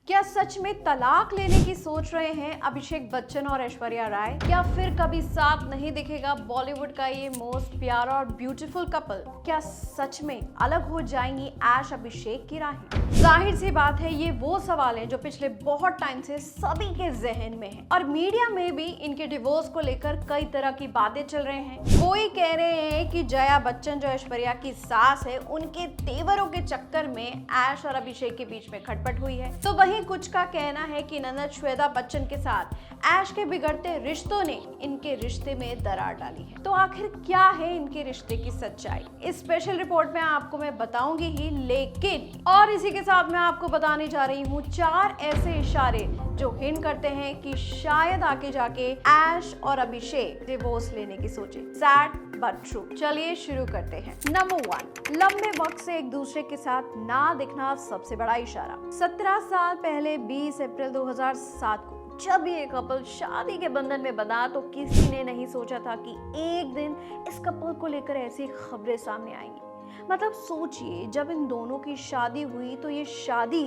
क्या सच में तलाक लेने की सोच रहे हैं अभिषेक बच्चन और ऐश्वर्या राय? क्या फिर कभी साथ नहीं दिखेगा बॉलीवुड का ये मोस्ट प्यारा और ब्यूटीफुल कपल? क्या सच में अलग हो जाएंगी ऐश अभिषेक की राहें? जाहिर सी बात है, ये वो सवाल है जो पिछले बहुत टाइम से सभी के जहन में है और मीडिया में भी इनके डिवोर्स को लेकर कई तरह की बातें चल रहे हैं। कोई कह रहे हैं कि जया बच्चन जो ऐश्वर्या की सास है, उनके तेवरों के चक्कर में ऐश और अभिषेक के बीच में खटपट हुई है, तो वहीं कुछ का कहना है कि ननद श्वेता बच्चन के साथ ऐश के बिगड़ते रिश्तों ने इनके रिश्ते में दरार डाली है। तो आखिर क्या है इनके रिश्ते की सच्चाई, इस स्पेशल रिपोर्ट में आपको मैं बताऊंगी ही, लेकिन और इसी के साथ मैं आपको बताने जा रही हूँ 4 ऐसे इशारे जो हिंट करते हैं कि शायद आगे जाके ऐश और अभिषेक डिवोर्स लेने की सोचे। Sad but true. चलिए शुरू करते हैं। नंबर 1, लंबे वक्त से एक दूसरे के साथ ना दिखना सबसे बड़ा इशारा। 17 साल पहले 20 अप्रैल 2007 को जब ये कपल शादी के बंधन में बंधा, तो किसी ने नहीं सोचा था कि एक दिन इस कपल को लेकर ऐसी खबरें सामने आएंगी। मतलब सोचिए, जब इन दोनों की शादी हुई तो ये शादी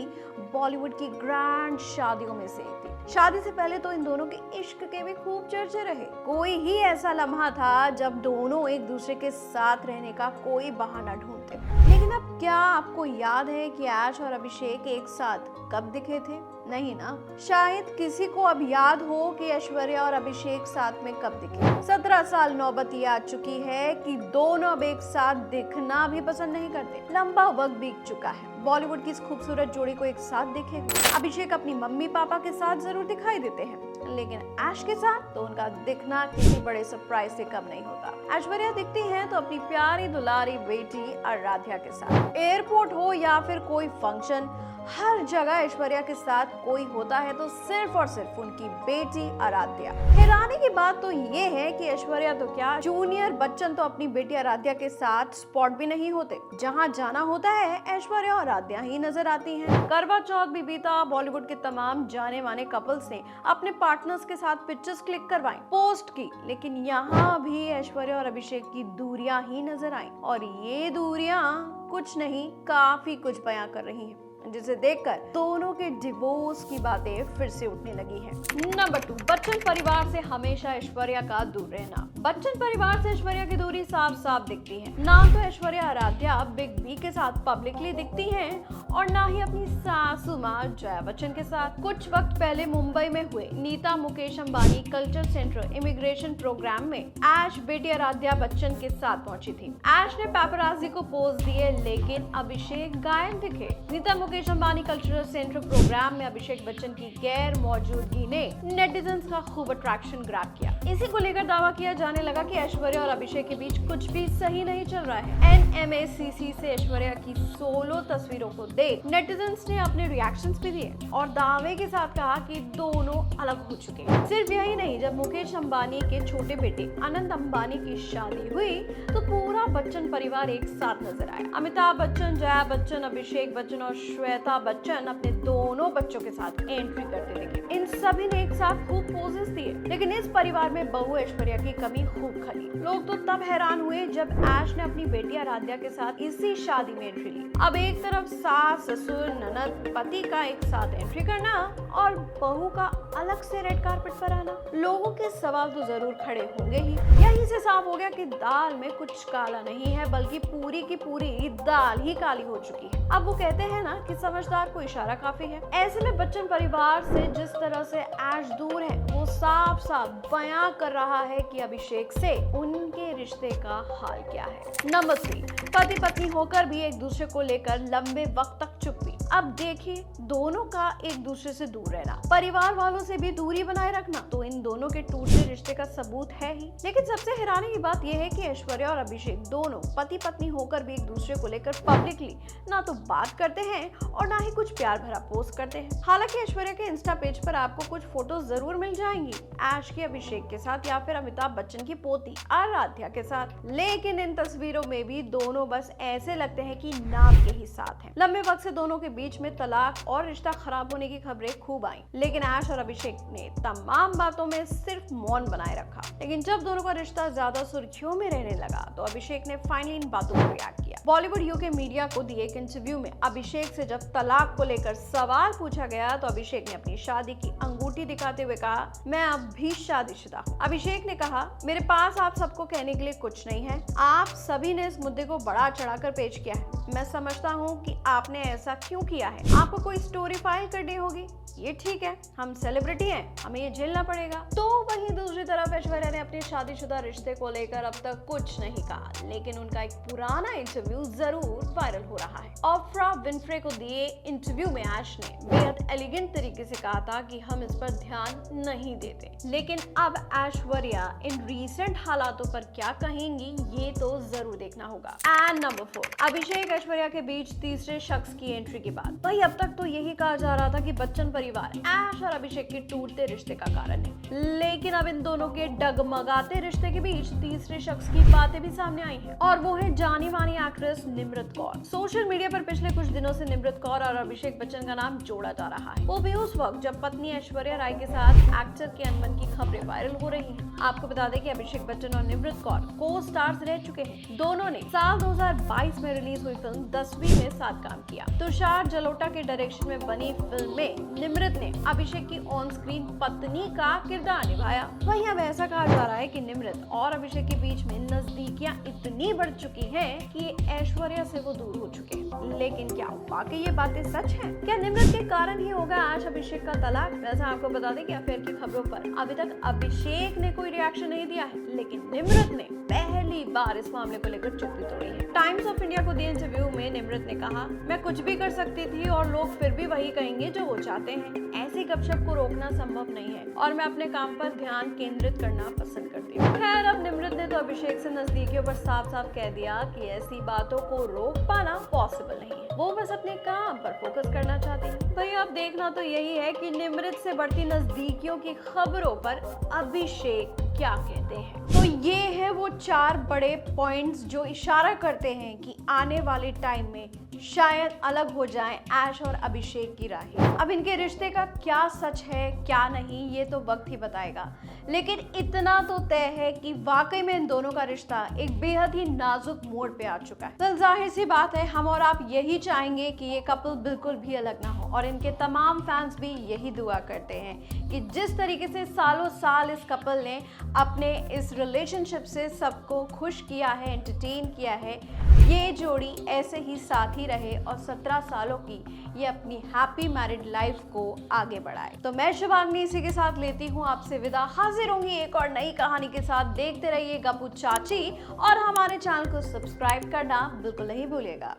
बॉलीवुड की ग्रैंड शादियों में से एक थी। शादी से पहले तो इन दोनों के इश्क के भी खूब चर्चे रहे। कोई ही ऐसा लम्हा था जब दोनों एक दूसरे के साथ रहने का कोई बहाना ढूंढते। लेकिन अब क्या आपको याद है कि ऐश और अभिषेक एक साथ कब दिखे थे? नहीं ना। शायद किसी को अब याद हो कि ऐश्वर्या और अभिषेक साथ में कब दिखे। 17 साल नौबत ये आ चुकी है कि दोनों अब एक साथ दिखना भी पसंद नहीं करते। लंबा वक्त बीत चुका है बॉलीवुड की इस खूबसूरत जोड़ी को एक साथ देखे हुए। अभिषेक अपनी मम्मी पापा के साथ जरूर दिखाई देते हैं, लेकिन ऐश के साथ तो उनका दिखना किसी बड़े सरप्राइज से कम नहीं होता। ऐश्वर्या दिखती हैं तो अपनी प्यारी दुलारी बेटी आराध्या के साथ। एयरपोर्ट हो या फिर कोई फंक्शन, हर जगह ऐश्वर्या के साथ कोई होता है तो सिर्फ और सिर्फ उनकी बेटी आराध्या। हैरानी की बात तो ये है कि ऐश्वर्या तो क्या, जूनियर बच्चन तो अपनी बेटी आराध्या के साथ स्पॉट भी नहीं होते। जहां जाना होता है ऐश्वर्या और आराध्या ही नजर आती हैं। करवा चौथ भी बीता, बॉलीवुड के तमाम जाने माने कपल्स ने अपने पार्टनर्स के साथ पिक्चर्स क्लिक करवाई, पोस्ट की, लेकिन यहाँ भी ऐश्वर्या और अभिषेक की दूरियां ही नजर आई। और ये दूरियां कुछ नहीं, काफी कुछ बयां कर रही हैं, जिसे देखकर दोनों के डिवोर्स की बातें फिर से उठने लगी हैं। नंबर 2, बच्चन परिवार से हमेशा ऐश्वर्या का दूर रहना। बच्चन परिवार से ऐश्वर्या की दूरी साफ साफ दिखती है। ना तो ऐश्वर्या आराध्या बिग बी के साथ पब्लिकली दिखती हैं और ना ही अपनी सासू माँ जया बच्चन के साथ। कुछ वक्त पहले मुंबई में हुए Nita Mukesh Ambani culture centre immigration programme में ऐश बेटी आराध्या बच्चन के साथ पहुंची थी। ऐश ने पैपराजी को पोज दिए, लेकिन अभिषेक गायब दिखे। Nita Mukesh Ambani cultural centre programme में अभिषेक बच्चन की गैर मौजूदगी ने नेटिजन्स का खूब अट्रैक्शन ग्रैब किया। इसी को लेकर दावा किया जाने लगा कि ऐश्वर्या और अभिषेक के बीच कुछ भी सही नहीं चल रहा है। NMACC से ऐश्वर्या की सोलो तस्वीरों को देख नेटिजन्स ने अपने रिएक्शंस भी दिए और दावे के साथ कहा कि दोनों अलग हो चुके हैं। सिर्फ यही नहीं, जब मुकेश अंबानी के छोटे बेटे अनंत अंबानी की शादी हुई तो पूरा बच्चन परिवार एक साथ नजर आया। अमिताभ बच्चन, जया बच्चन, अभिषेक बच्चन और श्वेता बच्चन अपने दोनों बच्चों के साथ एंट्री करते दिखे। इन सभी ने एक साथ खूब पोजेस दिए, लेकिन इस परिवार में बहू ऐश्वर्या की कमी खूब खली। लोग तो तब हैरान हुए जब ऐश ने अपनी बेटी आराध्या के साथ इसी शादी में एंट्री ली। अब एक तरफ सास, ससुर, ननद, पति का एक साथ एंट्री करना और बहू का अलग से रेड कारपेट पर आना, लोगों के सवाल तो जरूर खड़े होंगे ही। यही से साफ हो गया कि दाल में कुछ काला नहीं है, बल्कि पूरी की पूरी दाल ही काली हो चुकी है। अब वो कहते हैं ना कि समझदार को इशारा काफी है। ऐसे में बच्चन परिवार से जिस तरह से ऐश दूर है, वो साफ साफ बयां कर रहा है कि अभिषेक से उनके रिश्ते का हाल क्या है। नंबर 3, पति पत्नी होकर भी एक दूसरे को लेकर लंबे वक्त तक चुप भी। अब देखिए, दोनों का एक दूसरे से दूर रहना, परिवार वालों से भी दूरी बनाए रखना, तो इन दोनों के टूटते रिश्ते का सबूत है ही। लेकिन सबसे हैरानी की बात यह है कि ऐश्वर्या और अभिषेक दोनों पति पत्नी होकर भी एक दूसरे को लेकर पब्लिकली ना तो बात करते हैं और ना ही कुछ प्यार भरा पोस्ट करते हैं। हालांकि ऐश्वर्या के इंस्टा पेज पर आपको कुछ फोटोज जरूर मिल जाएंगी ऐश के अभिषेक के साथ या फिर अमिताभ बच्चन की पोती आराध्या के साथ, लेकिन इन तस्वीरों में भी दोनों बस ऐसे लगते हैं कि नाम के ही साथ हैं। लंबे वक्त से दोनों के बीच में तलाक और रिश्ता खराब होने की खबरें खूब आई, लेकिन ऐश और अभिषेक ने तमाम बातों में सिर्फ मौन बनाए रखा। लेकिन जब दोनों का रिश्ता ज्यादा सुर्खियों में रहने लगा तो अभिषेक ने फाइनली इन बातों पर रिएक्ट किया। किया। बॉलीवुड यूके मीडिया को दिए एक इंटरव्यू में अभिषेक से जब तलाक को लेकर सवाल पूछा गया तो अभिषेक ने अपनी शादी की अंगूठी दिखाते हुए कहा, मैं अब भी शादीशुदा हूँ। अभिषेक ने कहा, मेरे पास आप सबको कहने के लिए कुछ नहीं है। आप सभी ने इस मुद्दे को बढ़ा चढ़ाकर पेश किया है। मैं समझता हूँ कि आपने ऐसा क्यों किया है। आपको कोई स्टोरी फाइल करनी होगी, ये ठीक है, हम सेलिब्रिटी हैं, हमें ये झेलना पड़ेगा। तो वहीं दूसरी तरफ ऐश्वर्या ने अपने शादीशुदा रिश्ते को लेकर अब तक कुछ नहीं कहा, लेकिन उनका एक पुराना इंटरव्यू जरूर वायरल हो रहा है। ऑफ्रा विनफ्रे को दिए इंटरव्यू में ऐश ने बेहद एलिगेंट तरीके से कहा था कि हम इस पर ध्यान नहीं देते, लेकिन अब ऐश्वर्या इन रीसेंट हालातों पर क्या कहेंगी ये तो जरूर देखना होगा। एंड नंबर 4, अभिषेक ऐश्वर्या के बीच तीसरे शख्स की एंट्री के बाद भाई अब तक तो यही कहा जा रहा था कि बच्चन परिवार ऐश और अभिषेक के टूटते रिश्ते का कारण है, लेकिन अब इन दोनों के डगमगाते रिश्ते के बीच तीसरे शख्स की बातें भी सामने आई हैं और वो है जानी मानी actress Nimrat Kaur. Social media पर पिछले कुछ दिनों से निम्रत कौर और अभिषेक बच्चन का नाम जोड़ा जा रहा है, वो भी उस वक्त जब पत्नी ऐश्वर्या राय के साथ एक्टर के अनबन की खबरें वायरल हो रही हैं। आपको बता दें कि अभिषेक बच्चन और निम्रत कौर को स्टार्स रह चुके हैं। दोनों ने साल 2022 में रिलीज हुई फिल्म 10वीं में साथ काम किया। तुषार जलोटा के डायरेक्शन में बनी फिल्म में निम्रत ने अभिषेक की ऑन स्क्रीन पत्नी का किरदार निभाया। वहीं अब ऐसा कहा जा रहा है कि निम्रत और अभिषेक के बीच में नजदीकियां इतनी बढ़ चुकी हैं कि ऐश्वर्या से वो दूर हो चुके हैं। लेकिन क्या वाकई ये बातें सच हैं? क्या निम्रत के कारण ही होगा आज अभिषेक का तलाक? वैसे आपको बता दें कि अफेयर की खबरों पर अभी तक अभिषेक ने कोई रिएक्शन नहीं दिया है, लेकिन निम्रत ने पहली बार इस मामले को लेकर चुप्पी तोड़ी है। टाइम्स ऑफ इंडिया को दिए इंटरव्यू में निम्रत ने कहा, मैं कुछ भी कर सकती थी और लोग फिर भी वही कहेंगे जो वो चाहते हैं। ऐसी गपशप को रोकना संभव नहीं है और मैं अपने काम पर ध्यान केंद्रित करना पसंद करती हूँ। खैर, अब निम्रत ने तो अभिषेक से नजदीकियों पर साफ साफ कह दिया कि ऐसी बातों को रोक पाना पॉसिबल नहीं है, वो बस अपने काम पर फोकस करना चाहती है। भाई अब देखना तो यही है कि निम्रत से बढ़ती नजदीकियों की खबरों पर अभिषेक क्या कहते हैं। तो ये है वो 4 बड़े पॉइंट्स जो इशारा करते हैं कि आने वाले टाइम में शायद अलग हो जाएं ऐश और अभिषेक की राहें। अब इनके रिश्ते का क्या सच है क्या नहीं ये तो वक्त ही बताएगा, लेकिन इतना तो तय है कि वाकई में इन दोनों का रिश्ता एक बेहद ही नाजुक मोड़ पे आ चुका है। तो जाहिर सी बात है हम और आप यही चाहेंगे कि ये कपल बिल्कुल भी अलग ना हो और इनके तमाम फैंस भी यही दुआ करते हैं कि जिस तरीके से सालों साल इस कपल ने अपने इस रिलेशनशिप से सबको खुश किया है, एंटरटेन किया है, ये जोड़ी ऐसे ही साथ ही रहे और 17 सालों की ये अपनी हैप्पी मैरिड लाइफ को आगे बढ़ाए। तो मैं शुभांगी इसी के साथ लेती हूँ आपसे विदा। हाजिर होंगी एक और नई कहानी के साथ। देखते रहिए गप्पू चाची और हमारे चैनल को सब्सक्राइब करना बिल्कुल नहीं भूलिएगा।